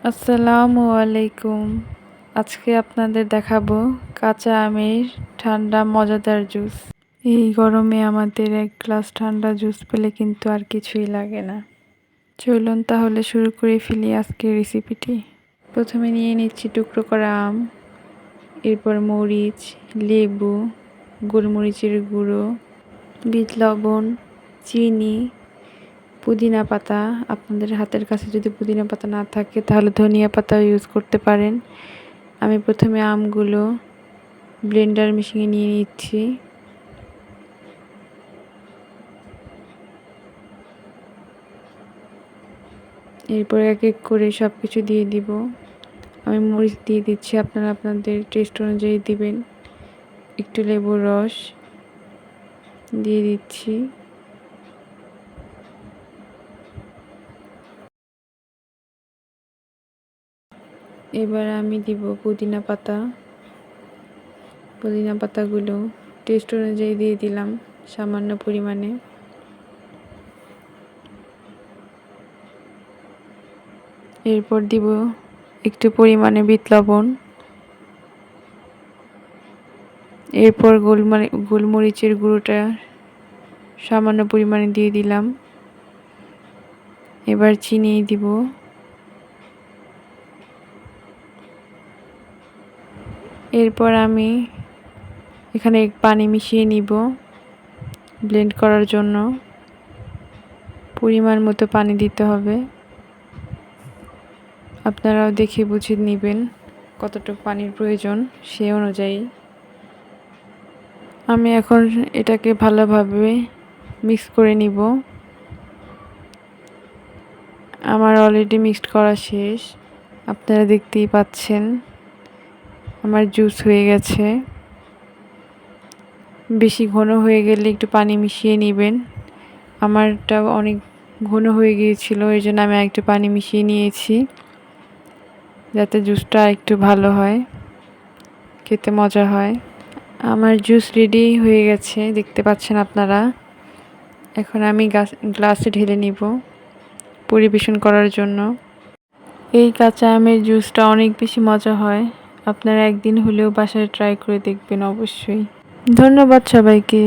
আসসালামু আলাইকুম। আজকে আপনাদের দেখাবো কাঁচা আমের ঠান্ডা মজাদার জুস। এই গরমে আমাদের এক গ্লাস ঠান্ডা জুস পেলে কিন্তু আর কিছুই লাগে না। চলুন তাহলে শুরু করে ফেলি আজকের রেসিপিটি। প্রথমে নিয়ে নিচ্ছি টুকরো করা আম, এরপর মরিচ, লেবু, গোলমরিচের গুঁড়ো, বিট লবণ, চিনি, পুদিনা পাতা। আপনাদের হাতের কাছে যদি পুদিনা পাতা না থাকে তাহলে ধনিয়া পাতাও ইউজ করতে পারেন। আমি প্রথমে আমগুলো ব্লেন্ডার মেশিনে নিয়ে নিচ্ছি। এরপর এক এক করে সব কিছু দিয়ে দিব। আমি মরিচ দিয়ে দিচ্ছি, আপনারা আপনাদের টেস্ট অনুযায়ী দিবেন। একটু লেবুর রস দিয়ে দিচ্ছি। এবার আমি দিব পুদিনা পাতাগুলো টেস্ট অনুযায়ী দিয়ে দিলাম সামান্য পরিমাণে। এরপর দিব একটু পরিমাণে বিট লবণ। এরপর গোলমরিচের গুঁড়োটা সামান্য পরিমাণে দিয়ে দিলাম। এবার চিনি দিব। এরপর আমি এখানে পানি মিশিয়ে নিব ব্লেন্ড করার জন্য। পরিমাণ মতো পানি দিতে হবে, আপনারাও দেখে বুঝে নেবেন কতটুকু পানির প্রয়োজন সেই অনুযায়ী। আমি এখন এটাকে ভালোভাবে মিক্স করে নিব। আমার অলরেডি মিক্সড করা শেষ, আপনারা দেখতেই পাচ্ছেন আমার জুস হয়ে গেছে। বেশি ঘন হয়ে গেলে একটু পানি মিশিয়ে নেবেন। আমারটা অনেক ঘন হয়ে গিয়েছিল, এই জন্য আমি একটু পানি মিশিয়ে নিয়েছি যাতে জুসটা একটু ভালো হয়, খেতে মজা হয়। আমার জুস রেডি হয়ে গেছে, দেখতে পাচ্ছেন আপনারা। এখন আমি গ্লাসে ঢেলে নিব পরিবেশন করার জন্য। এই কাঁচা আমের জুসটা অনেক বেশি মজা হয়, আপনারা একদিন হলেও বাসায় ট্রাই করে দেখবেন অবশ্যই। ধন্যবাদ সবাইকে।